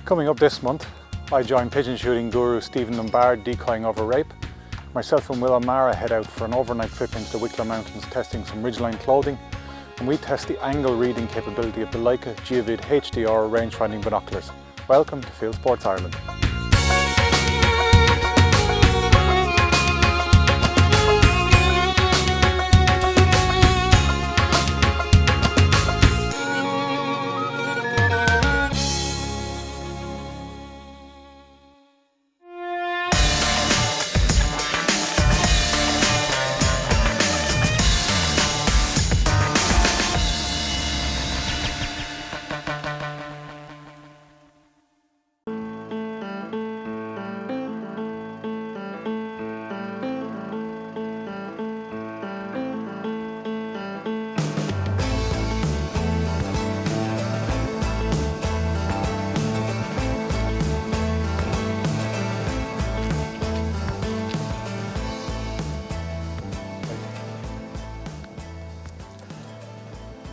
Coming up this month, I join pigeon shooting guru Stephen Dunbar decoying over rape. Myself and Will O'Mara head out for an overnight trip into the Wicklow mountains testing some Ridgeline clothing, and we test the angle reading capability of the Leica Geovid HDR rangefinding binoculars. Welcome to Fieldsports Ireland.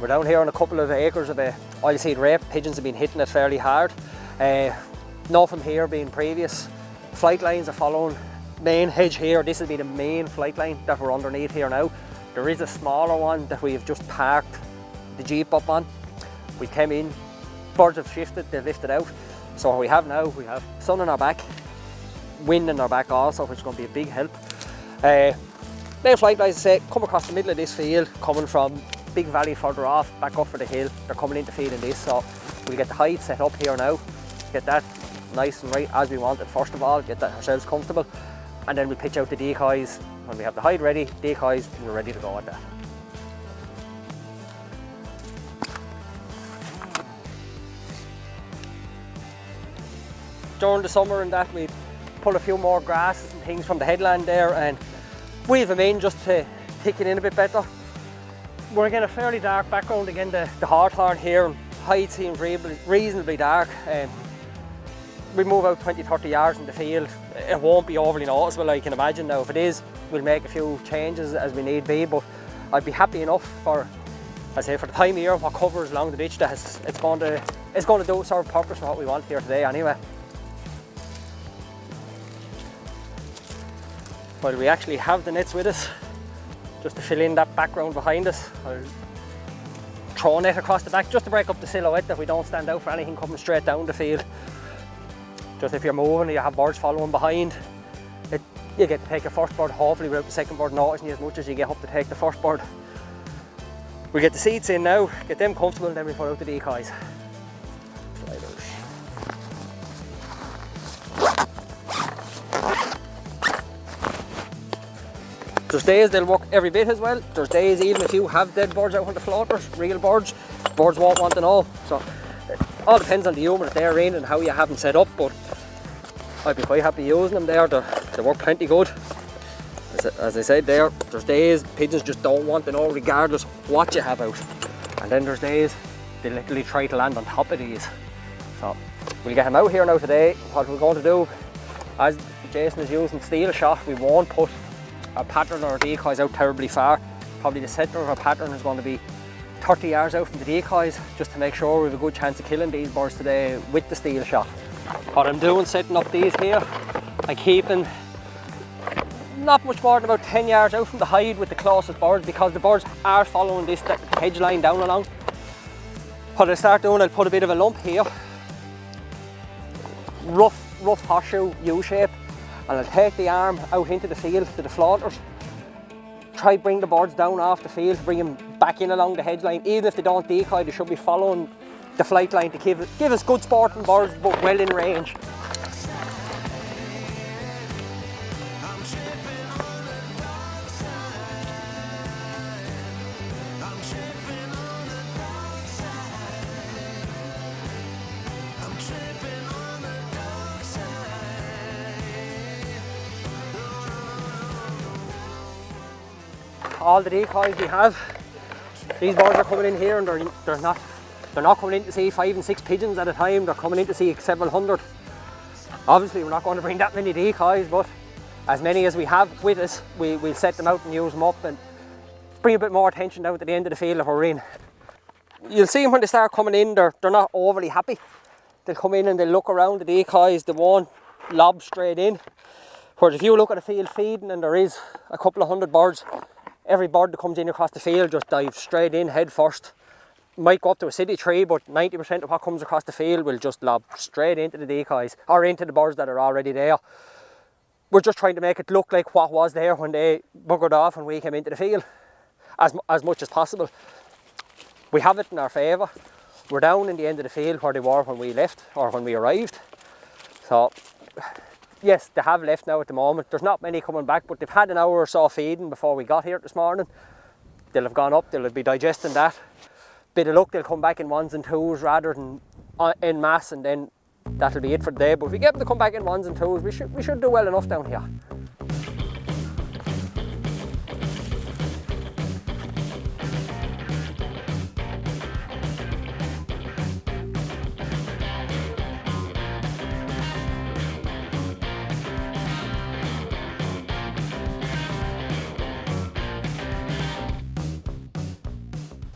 We're down here on a couple of acres of oilseed rape. Pigeons have been hitting it fairly hard. Not from here being previous. Flight lines are following main hedge here. This will be the main flight line that we're underneath here now. There is a smaller one that we've just parked the Jeep up on. We came in, birds have shifted, they've lifted out. So what we have now, we have sun in our back, wind in our back also, which is going to be a big help. Main flight lines, I say, come across the middle of this field, coming from big valley further off, back up for the hill. They're coming in to feed in this, so we'll get the height set up here now, get that nice and right as we want it first of all, get that ourselves comfortable, and then we'll pitch out the decoys. When we have the height ready, decoys, we're ready to go at that. During the summer and that, we pull a few more grasses and things from the headland there and weave them in just to thicken it in a bit better. We're getting a fairly dark background again, the hawthorn here, and height seems reasonably dark. We move out 20-30 yards in the field, it won't be overly noticeable I can imagine. Now if it is, we'll make a few changes as we need be, but I'd be happy enough for, I say, for the time of year, what covers along the ditch, that it's going to do serve purpose for what we want here today anyway. But we actually have the nets with us, just to fill in that background behind us. I'll throw a net across the back just to break up the silhouette, that we don't stand out for anything coming straight down the field. Just if you're moving and you have birds following behind, you get to take your first bird, hopefully without the second bird noticing you as much as you get up to take the first bird. We get the seats in now, get them comfortable, and then we put out the decoys. There's days they'll work every bit as well. There's days even if you have dead birds out on the floaters, real birds won't want to know. So it all depends on the unit they're in and how you have them set up, but I'd be quite happy using them there. They work plenty good. As I said there's days pigeons just don't want to know regardless what you have out. And then there's days they literally try to land on top of these. So we'll get them out here now today. What we're going to do, as Jason is using steel shot, we won't put our pattern or our decoys out terribly far. Probably the centre of our pattern is going to be 30 yards out from the decoys, just to make sure we have a good chance of killing these birds today with the steel shot. What I'm doing, setting up these here, I'm keeping not much more than about 10 yards out from the hide with the closest birds, because the birds are following this hedge line down along. What I start doing, I'll put a bit of a lump here, rough horseshoe U shape, and I'll take the arm out into the field to the floaters, try bring the birds down off the field, bring them back in along the hedge line. Even if they don't decoy, they should be following the flight line to give us good sporting birds, but well in range. All the decoys we have, these birds are coming in here and they're not coming in to see 5 and 6 pigeons at a time, they're coming in to see several hundred. Obviously we're not going to bring that many decoys, but as many as we have with us, we'll set them out and use them up and bring a bit more attention down to the end of the field that we're in. You'll see them when they start coming in, they're not overly happy. they'll come in and they'll look around the decoys, they won't lob straight in. Whereas if you look at a field feeding and there is a couple of hundred birds, every bird that comes in across the field just dives straight in head first. Might go up to a city tree, but 90% of what comes across the field will just lob straight into the decoys or into the birds that are already there. We're just trying to make it look like what was there when they buggered off and we came into the field as much as possible. We have it in our favour. We're down in the end of the field where they were when we left or when we arrived. So yes, they have left now at the moment. There's not many coming back, but they've had an hour or so feeding before we got here this morning. They'll have gone up, they'll be digesting that. Bit of luck, they'll come back in ones and twos rather than en masse, and then that'll be it for the day. But if we get them to come back in ones and twos, we should do well enough down here.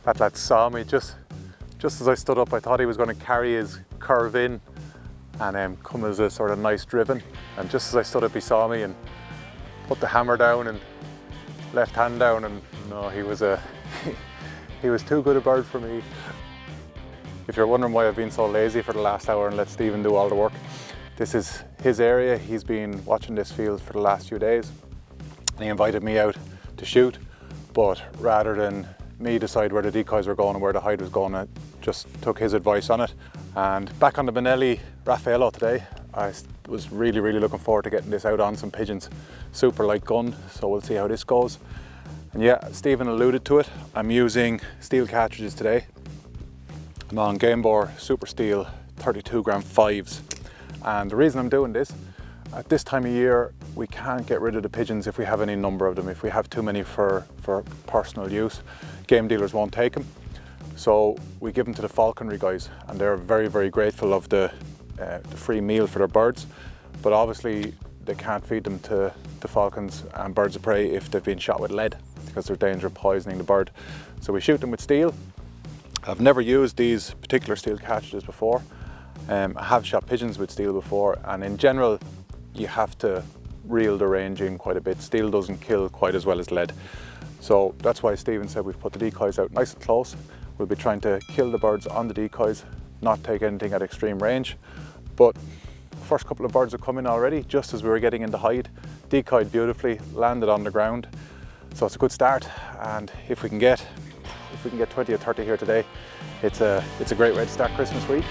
That lad saw me just as I stood up. I thought he was going to carry his curve in and come as a sort of nice driven, and just as I stood up he saw me and put the hammer down and left hand down, and no, he was too good a bird for me. If you're wondering why I've been so lazy for the last hour and let Stephen do all the work, this is his area. He's been watching this field for the last few days and he invited me out to shoot, but rather than me decide where the decoys were going and where the hide was going, I just took his advice on it. And back on the Benelli Raffaello today, I was really looking forward to getting this out on some pigeons. Super light gun, so we'll see how this goes. And yeah, Stephen alluded to it, I'm using steel cartridges today. I'm on Gamebore Supersteel 32 gram 5s. And the reason I'm doing this, at this time of year, we can't get rid of the pigeons if we have any number of them. If we have too many for personal use, game dealers won't take them. So we give them to the falconry guys, and they're very grateful of the free meal for their birds. But obviously they can't feed them to the falcons and birds of prey if they've been shot with lead, because there's danger of poisoning the bird. So we shoot them with steel. I've never used these particular steel cartridges before. I have shot pigeons with steel before, and in general you have to reel the range in quite a bit. Steel doesn't kill quite as well as lead. So that's why Stephen said we've put the decoys out nice and close. We'll be trying to kill the birds on the decoys, not take anything at extreme range. But the first couple of birds have come in already, just as we were getting in the hide. Decoyed beautifully, landed on the ground. So it's a good start, and if we can get 20 or 30 here today, it's a great way to start Christmas week.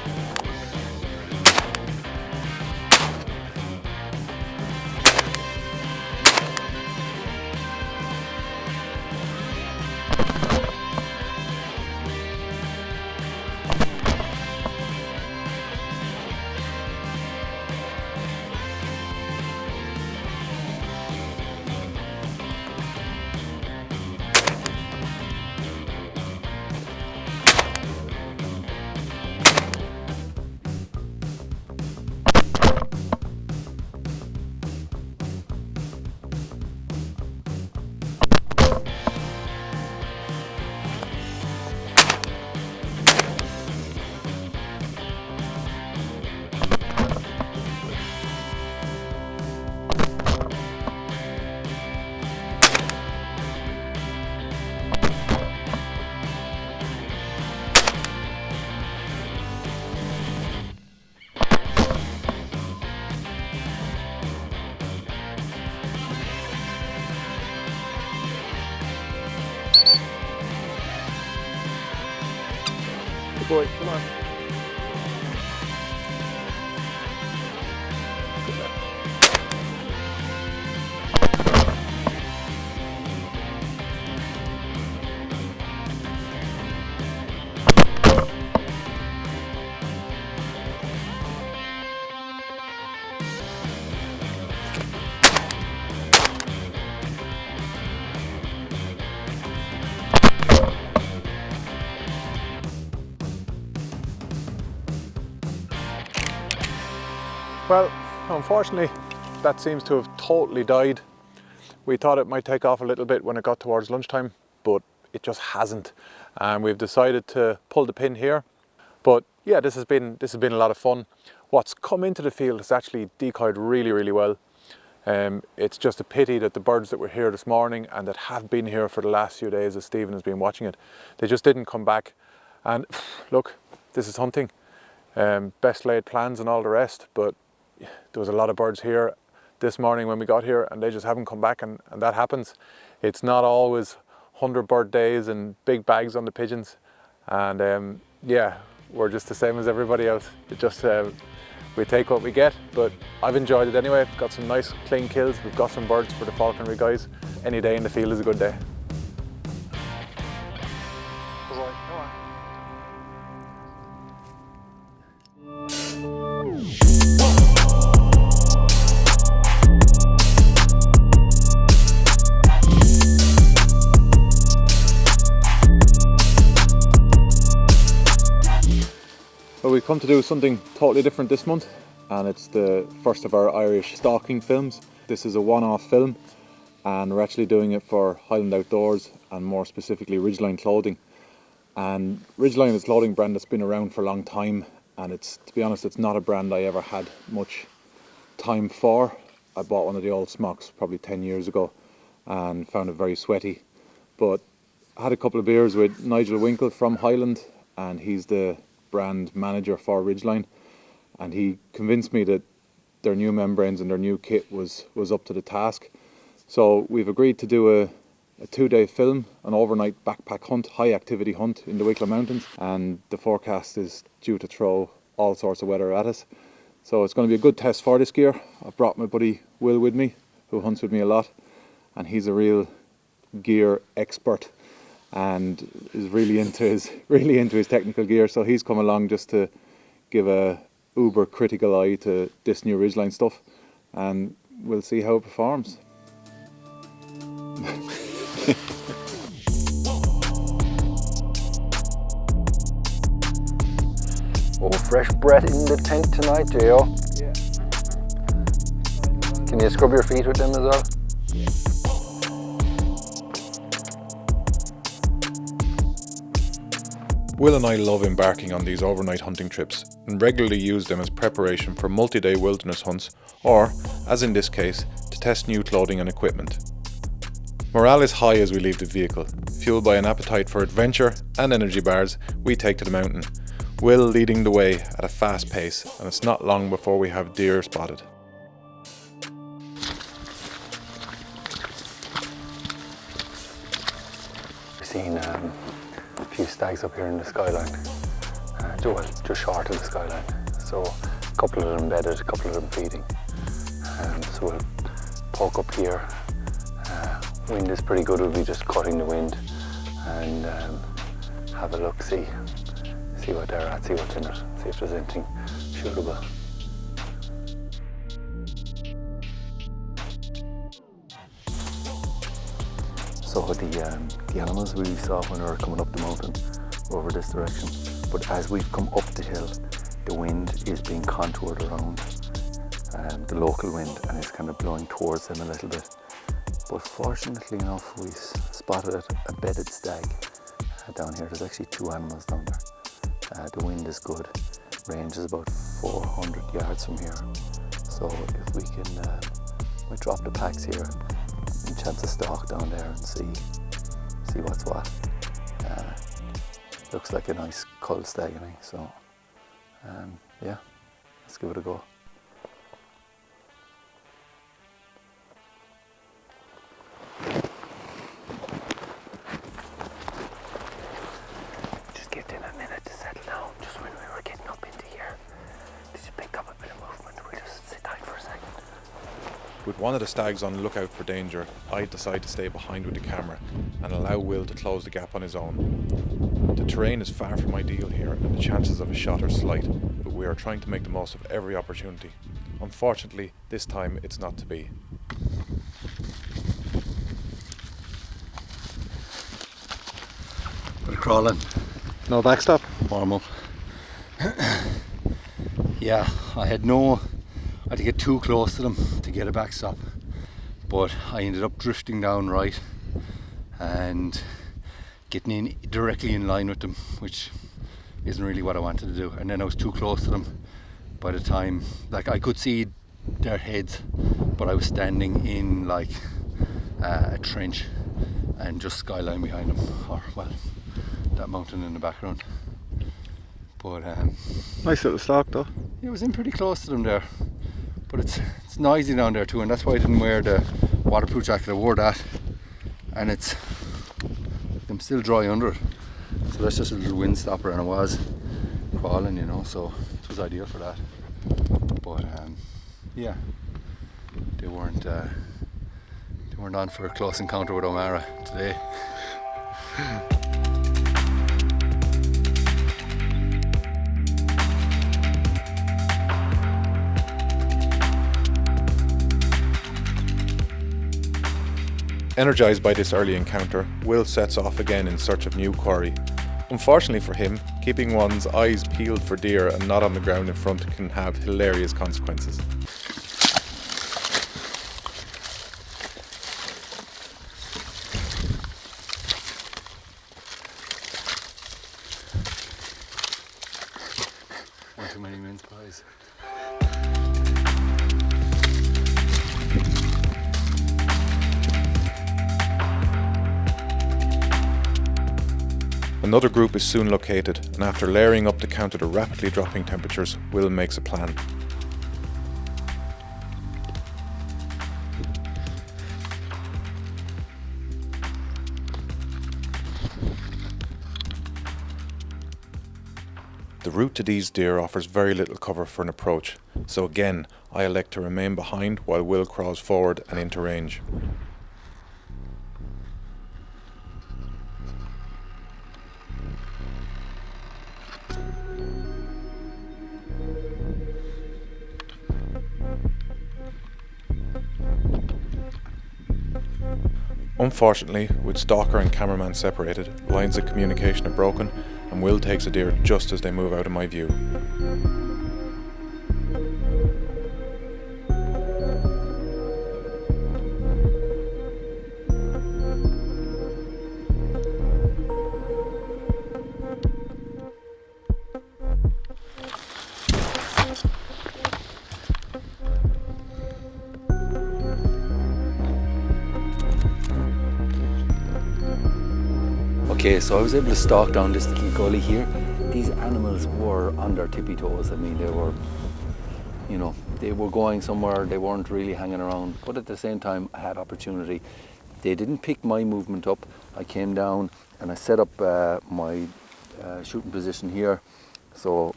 Good boy, come on. Well, unfortunately, that seems to have totally died. We thought it might take off a little bit when it got towards lunchtime, but it just hasn't. And we've decided to pull the pin here. But yeah, this has been a lot of fun. What's come into the field has actually decoyed really, really well. It's just a pity that the birds that were here this morning and that have been here for the last few days as Stephen has been watching it, they just didn't come back. And look, this is hunting. Best laid plans and all the rest, but there was a lot of birds here this morning when we got here and they just haven't come back, and that happens. It's not always 100 bird days and big bags on the pigeons, and yeah, we're just the same as everybody else. It just we take what we get, but I've enjoyed it anyway. I've got some nice clean kills. We've got some birds for the falconry guys. Any day in the field is a good day. Well, we've come to do something totally different this month, and it's the first of our Irish stalking films. This is a one-off film, and we're actually doing it for Highland Outdoors, and more specifically Ridgeline clothing. And Ridgeline is a clothing brand that's been around for a long time, and it's, to be honest, it's not a brand I ever had much time for. I bought one of the old smocks probably 10 years ago and found it very sweaty, but I had a couple of beers with Nigel Winkle from Highland, and he's the brand manager for Ridgeline, and he convinced me that their new membranes and their new kit was up to the task. So we've agreed to do a 2-day film, an overnight backpack hunt, high activity hunt in the Wicklow Mountains, and the forecast is due to throw all sorts of weather at us. So it's going to be a good test for this gear. I've brought my buddy Will with me, who hunts with me a lot, and he's a real gear expert and is really into his technical gear. So he's come along just to give a uber critical eye to this new Ridgeline stuff, and we'll see how it performs. Oh, fresh breath in the tent tonight, J.O. Yeah. Can you scrub your feet with them as well? Will and I love embarking on these overnight hunting trips and regularly use them as preparation for multi-day wilderness hunts, or, as in this case, to test new clothing and equipment. Morale is high as we leave the vehicle, fueled by an appetite for adventure and energy bars we take to the mountain, Will leading the way at a fast pace, and it's not long before we have deer spotted. We've seen a few stags up here in the skyline, just short of the skyline. So a couple of them bedded, a couple of them feeding. So we'll poke up here. Wind is pretty good, we'll be just cutting the wind and have a look, see what they're at, see what's in it, see if there's anything shootable. So the animals we saw when we were coming up the mountain were over this direction, but as we've come up the hill, the wind is being contoured around the local wind, and it's kind of blowing towards them a little bit. But fortunately enough, we spotted a bedded stag down here. There's actually 2 animals down there. The wind is good. Range is about 400 yards from here. So if we can, we drop the packs here and chance a stalk down there and see what's what. Looks like a nice cull stag, so yeah, let's give it a go. Just give them a minute to settle down. Just when we were getting up into here, they just picked up a bit of movement. We'll just sit tight for a second. With one of the stags on the lookout for danger, I decide to stay behind with the camera and allow Will to close the gap on his own. The terrain is far from ideal here and the chances of a shot are slight, but we are trying to make the most of every opportunity. Unfortunately, this time it's not to be. We're crawling. No backstop? Warm up. Yeah, I had to get too close to them to get a backstop, but I ended up drifting down right and getting in directly in line with them, which isn't really what I wanted to do. And then I was too close to them by the time, like I could see their heads, but I was standing in like a trench and just skyline behind them, or well, that mountain in the background. But nice little stalk though. it was in pretty close to them there, but it's noisy down there too, and that's why I didn't wear the waterproof jacket. I wore that, and I'm still dry under it, so that's just a little wind stopper, and I was crawling, you know, so it was ideal for that. But yeah, they weren't on for a close encounter with O'Mara today. Energised by this early encounter, Will sets off again in search of new quarry. Unfortunately for him, keeping one's eyes peeled for deer and not on the ground in front can have hilarious consequences. One too many mince pies. Another group is soon located, and after layering up to counter the rapidly dropping temperatures, Will makes a plan. The route to these deer offers very little cover for an approach, so again I elect to remain behind while Will crawls forward and into range. Unfortunately, with stalker and cameraman separated, lines of communication are broken and Will takes a deer just as they move out of my view. Okay, so I was able to stalk down this little gully here. These animals were on their tippy toes. I mean, they were, you know, they were going somewhere. They weren't really hanging around, but at the same time, I had opportunity. They didn't pick my movement up. I came down and I set up my shooting position here. So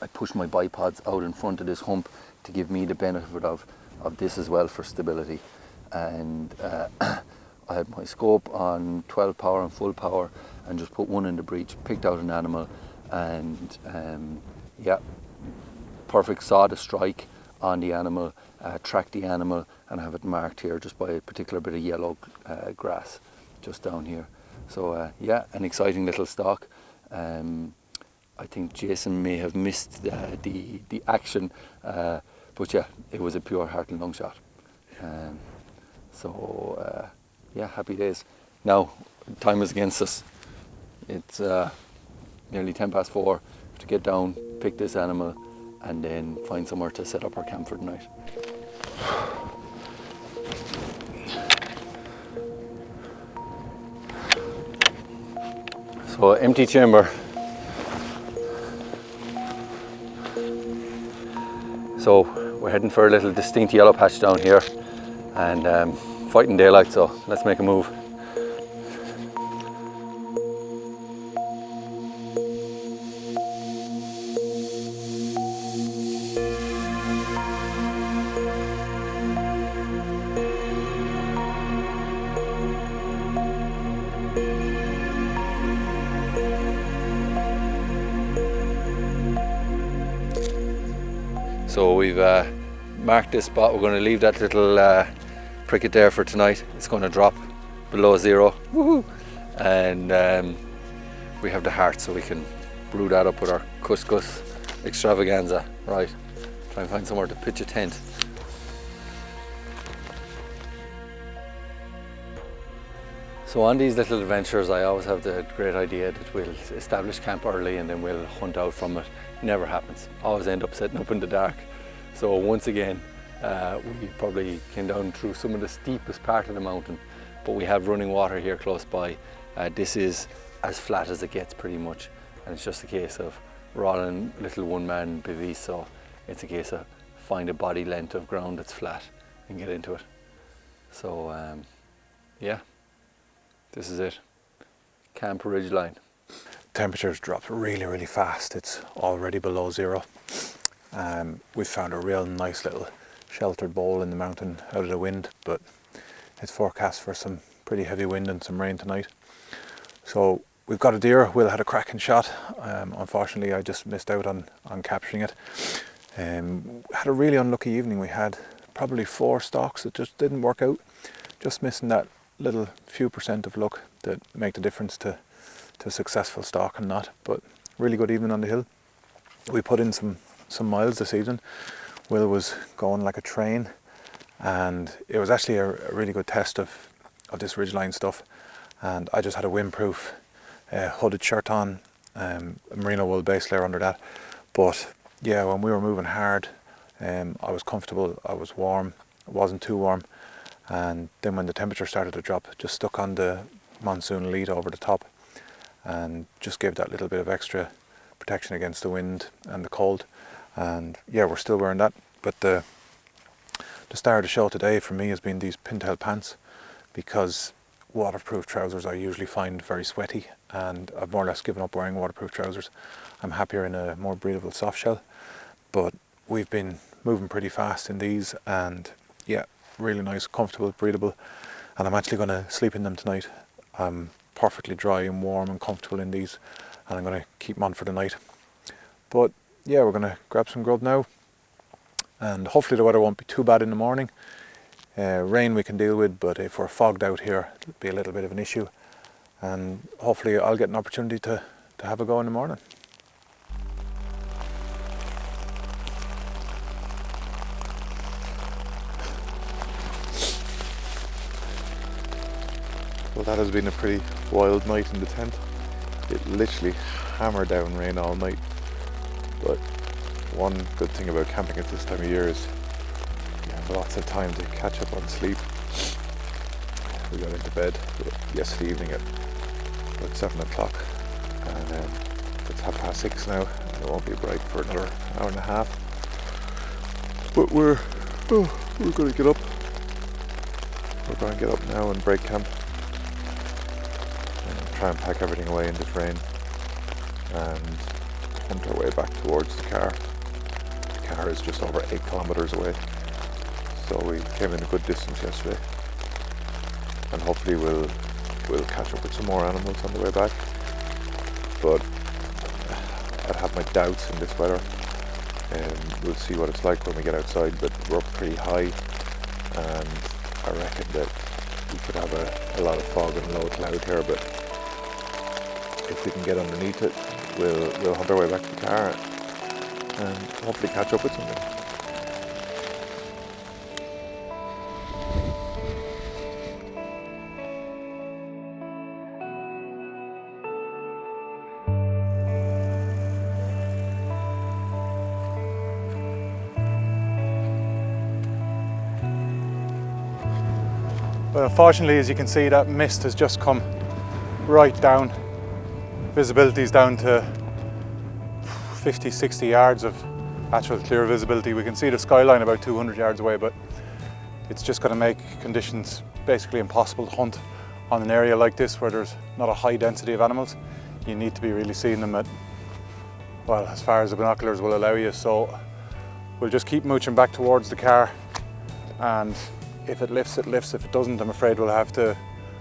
I pushed my bipods out in front of this hump to give me the benefit of this as well for stability. And I had my scope on 12 power and full power and just put one in the breech, picked out an animal, and yeah, perfect, saw the strike on the animal, tracked the animal, and have it marked here just by a particular bit of yellow grass just down here. So yeah, an exciting little stalk. I think Jason may have missed the action, but yeah, it was a pure heart and lung shot. So yeah, happy days. Now, time is against us. It's nearly 4:10 to get down, pick this animal, and then find somewhere to set up our camp for the night. So, empty chamber. So, we're heading for a little distinct yellow patch down here, and fighting daylight, so let's make a move. So we've marked this spot. We're going to leave that little pricket there for tonight. It's going to drop below zero. Woohoo! And we have the heart, so we can brew that up with our couscous extravaganza. Right, try and find somewhere to pitch a tent. So on these little adventures, I always have the great idea that we'll establish camp early and then we'll hunt out from it. Never happens. Always end up setting up in the dark. So once again, we probably came down through some of the steepest part of the mountain, but we have running water here close by. This is as flat as it gets pretty much, and it's just a case of we're all in little one-man bivvies, so it's a case of find a body length of ground that's flat and get into it. So yeah, this is it. Camp Ridgeline. Temperatures dropped really fast. It's already below zero. We've found a real nice little sheltered bowl in the mountain out of the wind, but it's forecast for some pretty heavy wind and some rain tonight. So we've got a deer. Will had a cracking shot. Unfortunately, I just missed out on capturing it. Had a really unlucky evening. We had probably 4 stalks that just didn't work out. Just missing that little few percent of luck that make the difference to a successful stalk and not. But really good evening on the hill. We put in some miles this evening. Will was going like a train, and it was actually a really good test of this Ridgeline stuff. And I just had a windproof hooded shirt on, a merino wool base layer under that. But yeah, when we were moving hard, I was comfortable, I was warm, it wasn't too warm. And then when the temperature started to drop, just stuck on the monsoon lead over the top and just gave that little bit of extra protection against the wind and the cold. And yeah, we're still wearing that. But the star of the show today for me has been these pintail pants, because waterproof trousers I usually find very sweaty, and I've more or less given up wearing waterproof trousers. I'm happier in a more breathable soft shell, but we've been moving pretty fast in these, and yeah, really nice, comfortable, breathable, and I'm actually going to sleep in them tonight. I'm perfectly dry and warm and comfortable in these, and I'm going to keep them on for the night. But yeah, we're going to grab some grub now, and hopefully the weather won't be too bad in the morning. Rain we can deal with, but if we're fogged out here, it'll be a little bit of an issue, and hopefully I'll get an opportunity to have a go in the morning. Well, that has been a pretty wild night in the tent. It literally hammered down rain all night. But one good thing about camping at this time of year is you have lots of time to catch up on sleep. We got into bed yesterday evening at about 7 o'clock, and it's 6:30 now, and it won't be bright for another hour and a half. But we're going to get up. We're going to get up now and break camp and try and pack everything away in this rain and hunt our way back towards the car. The car is just over 8 kilometers away, so we came in a good distance yesterday, and hopefully we'll catch up with some more animals on the way back. But I'd have my doubts in this weather, and we'll see what it's like when we get outside. But we're up pretty high, and I reckon that we could have a lot of fog and low cloud here, but if we can get underneath it, we'll hunt our way back to the car and hopefully catch up with something. But unfortunately, as you can see, that mist has just come right down. Visibility is down to 50-60 yards of actual clear visibility. We can see the skyline about 200 yards away, but it's just going to make conditions basically impossible to hunt on an area like this where there's not a high density of animals. You need to be really seeing them at, well, as far as the binoculars will allow you. So we'll just keep mooching back towards the car, and if it lifts, it lifts. If it doesn't, I'm afraid we'll have to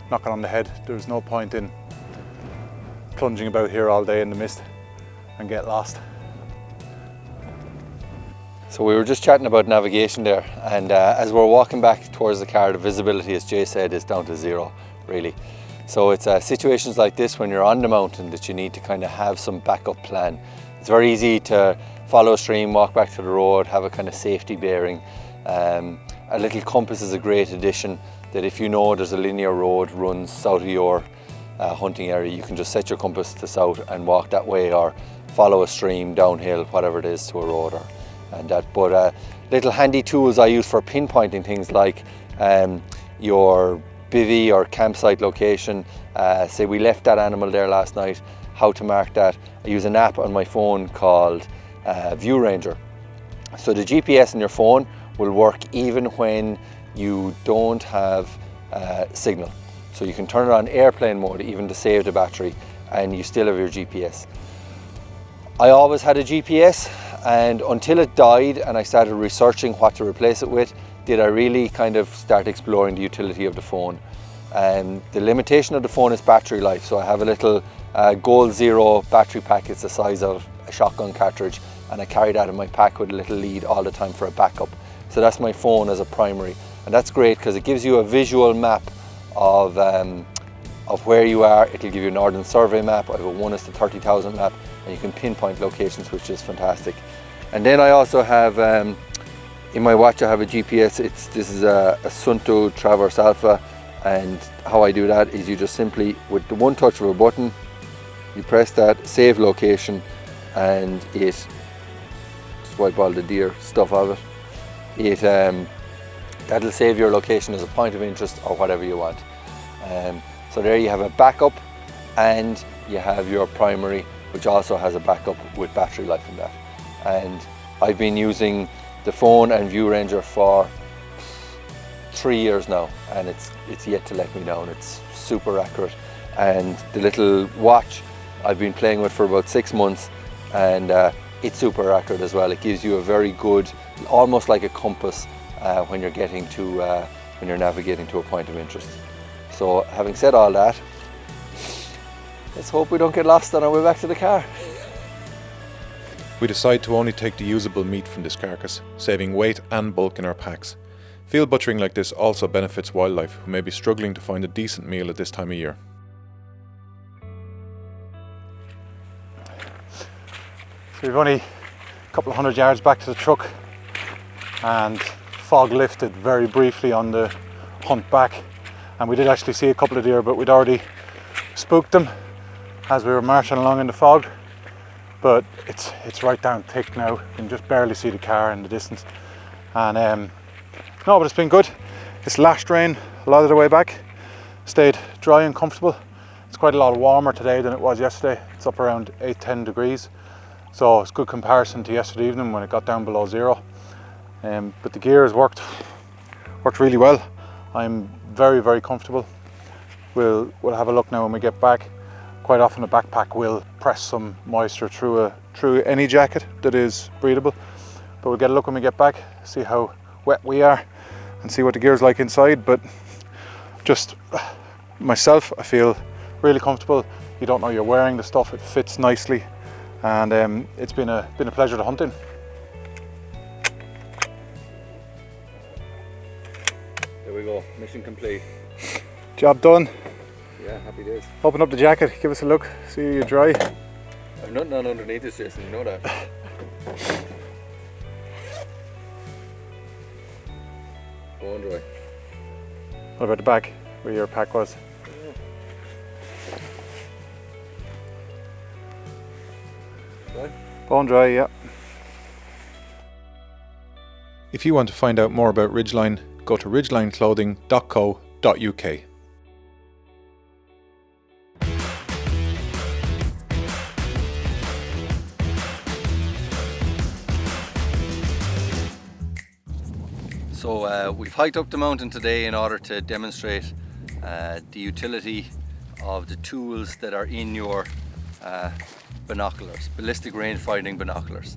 knock it on the head. There's no point in plunging about here all day in the mist and get lost. So we were just chatting about navigation there, and as we're walking back towards the car, the visibility, as Jay said, is down to 0, really. So it's situations like this when you're on the mountain that you need to kind of have some backup plan. It's very easy to follow a stream, walk back to the road, have a kind of safety bearing, a little compass is a great addition, that if you know there's a linear road runs south of your hunting area, you can just set your compass to south and walk that way, or follow a stream downhill, whatever it is, to a road and that. But little handy tools I use for pinpointing things like your bivvy or campsite location. Say we left that animal there last night, how to mark that. I use an app on my phone called View Ranger. So the GPS in your phone will work even when you don't have signal. So you can turn it on airplane mode even to save the battery, and you still have your GPS. I always had a GPS, and until it died and I started researching what to replace it with, did I really kind of start exploring the utility of the phone. And the limitation of the phone is battery life. So I have a little Gold Zero battery pack. It's the size of a shotgun cartridge, and I carry that in my pack with a little lead all the time for a backup. So that's my phone as a primary, and that's great because it gives you a visual map of where you are. It'll give you a Northern Survey map. I have a 1:30,000 map, and you can pinpoint locations, which is fantastic. And then I also have in my watch I have a GPS. This is a Sunto Traverse Alpha, and how I do that is you just simply, with the one touch of a button, you press that save location, and it swipe all the deer stuff of it. That'll save your location as a point of interest or whatever you want. So there you have a backup, and you have your primary, which also has a backup with battery life in that. And I've been using the phone and View Ranger for 3 years now, and it's yet to let me down. It's super accurate. And the little watch I've been playing with for about 6 months, and it's super accurate as well. It gives you a very good, almost like a compass when you're getting to when you're navigating to a point of interest. So having said all that, let's hope we don't get lost on our way back to the car. We decide to only take the usable meat from this carcass, saving weight and bulk in our packs. Field butchering like this also benefits wildlife who may be struggling to find a decent meal at this time of year. So we've only a couple of 100 yards back to the truck, and fog lifted very briefly on the hunt back, and we did actually see a couple of deer, but we'd already spooked them as we were marching along in the fog. But it's right down thick now. You can just barely see the car in the distance. And no, but it's been good. It's lashed rain a lot of the way back. Stayed dry and comfortable. It's quite a lot warmer today than it was yesterday. It's up around 8-10 degrees. So it's good comparison to yesterday evening when it got down below zero. But the gear has worked really well. I'm very, very comfortable. We'll have a look now when we get back. Quite often a backpack will press some moisture through any jacket that is breathable. But we'll get a look when we get back, see how wet we are and see what the gear's like inside. But just myself, I feel really comfortable. You don't know you're wearing the stuff, it fits nicely, and it's been a pleasure to hunt in. There we go, mission complete. Job done. Yeah, happy days. Open up the jacket, give us a look, see you're dry. I've nothing on underneath this, Jason, you know that. Bone dry. What about the back, where your pack was? Dry? Bone dry, yeah. If you want to find out more about Ridgeline, go to ridgelineclothing.co.uk. So we've hiked up the mountain today in order to demonstrate the utility of the tools that are in your binoculars, ballistic range finding binoculars.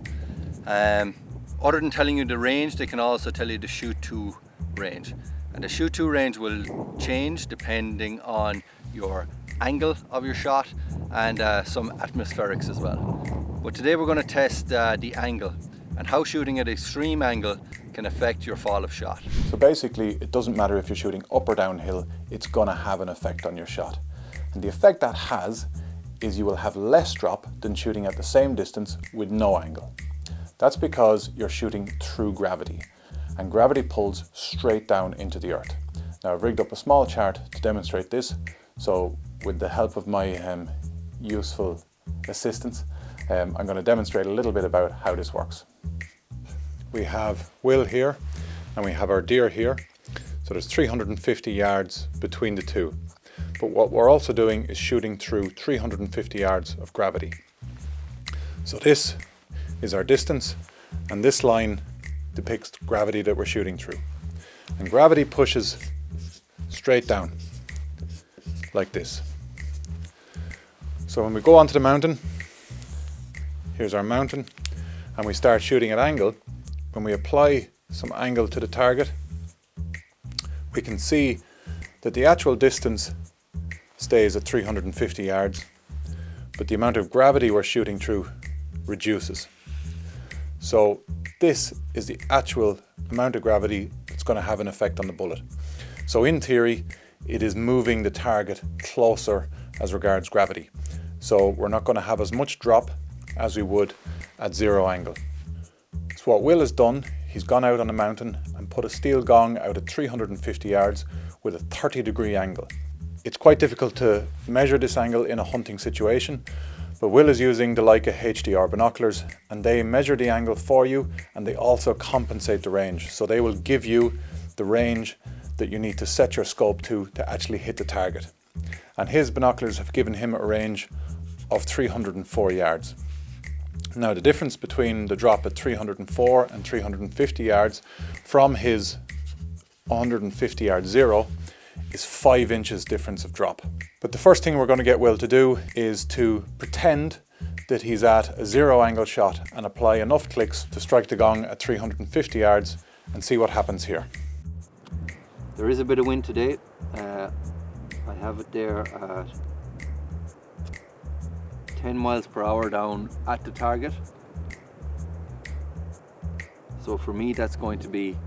Other than telling you the range, they can also tell you the shoot-to range. And the shoot-to range will change depending on your angle of your shot and some atmospherics as well. But today we're going to test the angle and how shooting at extreme angle can affect your fall of shot. So basically, it doesn't matter if you're shooting up or downhill, it's going to have an effect on your shot. And the effect that has is you will have less drop than shooting at the same distance with no angle. That's because you're shooting through gravity. and gravity pulls straight down into the earth. Now I've rigged up a small chart to demonstrate this, so with the help of my useful assistants, I'm going to demonstrate a little bit about how this works. We have Will here and we have our deer here, so there's 350 yards between the two. But what we're also doing is shooting through 350 yards of gravity. So this is our distance, and this line depicts the gravity that we're shooting through. And gravity pushes straight down, like this. So when we go onto the mountain, here's our mountain, and we start shooting at angle, when we apply some angle to the target, we can see that the actual distance stays at 350 yards, but the amount of gravity we're shooting through reduces. So this is the actual amount of gravity that's going to have an effect on the bullet. So in theory, it is moving the target closer as regards gravity. So we're not going to have as much drop as we would at zero angle. So what Will has done, he's gone out on the mountain and put a steel gong out at 350 yards with a 30-degree angle. It's quite difficult to measure this angle in a hunting situation, but Will is using the Leica HDR binoculars, and they measure the angle for you, and they also compensate the range. So they will give you the range that you need to set your scope to actually hit the target. And his binoculars have given him a range of 304 yards. Now the difference between the drop at 304 and 350 yards from his 150 yard zero is 5 inches difference of drop. But the first thing we're going to get Will to do is to pretend that he's at a zero angle shot and apply enough clicks to strike the gong at 350 yards and see what happens here. There is a bit of wind today. I have it there at 10 miles per hour down at the target. So for me that's going to be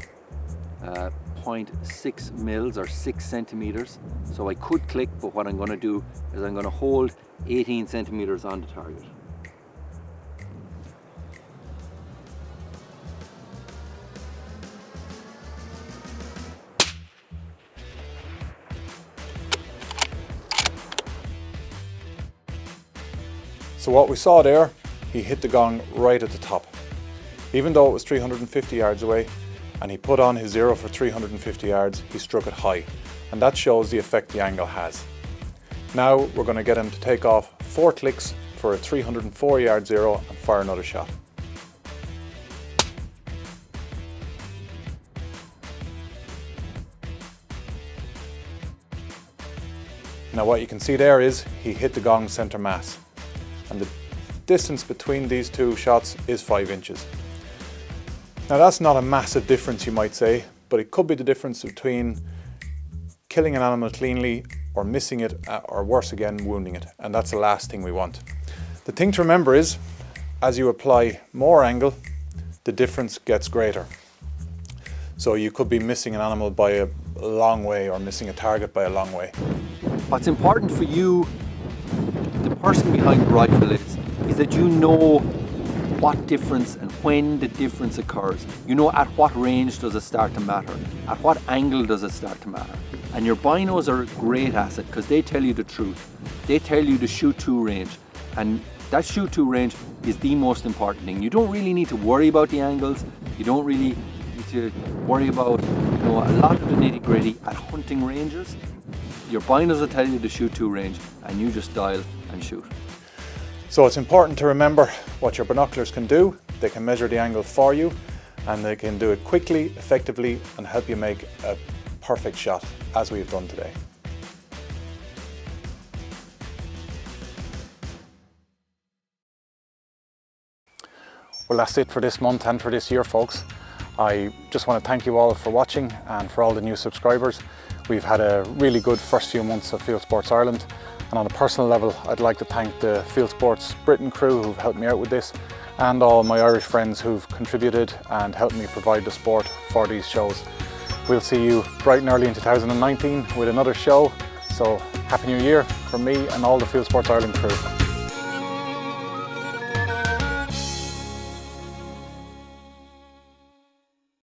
0.6 mils or 6 centimeters. So I could click, but what I'm going to do is I'm going to hold 18 centimeters on the target. So what we saw there, he hit the gong right at the top. Even though it was 350 yards away and he put on his zero for 350 yards, he struck it high. And that shows the effect the angle has. Now we're going to get him to take off 4 clicks for a 304 yard zero and fire another shot. Now what you can see there is he hit the gong center mass. And the distance between these two shots is 5 inches. Now that's not a massive difference, you might say, but it could be the difference between killing an animal cleanly or missing it, or worse again, wounding it. And that's the last thing we want. The thing to remember is, as you apply more angle, the difference gets greater. So you could be missing an animal by a long way or missing a target by a long way. What's important for you, the person behind the rifle, is that you know what difference and when the difference occurs. You know at what range does it start to matter, at what angle does it start to matter. And your binos are a great asset because they tell you the truth. They tell you the shoot to range, and that shoot to range is the most important thing. You don't really need to worry about the angles. You don't really need to worry about a lot of the nitty gritty at hunting ranges. Your binos will tell you the shoot to range, and you just dial and shoot. So it's important to remember what your binoculars can do. They can measure the angle for you, and they can do it quickly, effectively, and help you make a perfect shot, as we've done today. Well, that's it for this month and for this year, folks. I just want to thank you all for watching and for all the new subscribers. We've had a really good first few months of Fieldsports Ireland, and on a personal level I'd like to thank the Fieldsports Britain crew who've helped me out with this, and all my Irish friends who've contributed and helped me provide the sport for these shows. We'll see you bright and early in 2019 with another show, so Happy New Year from me and all the Fieldsports Ireland crew.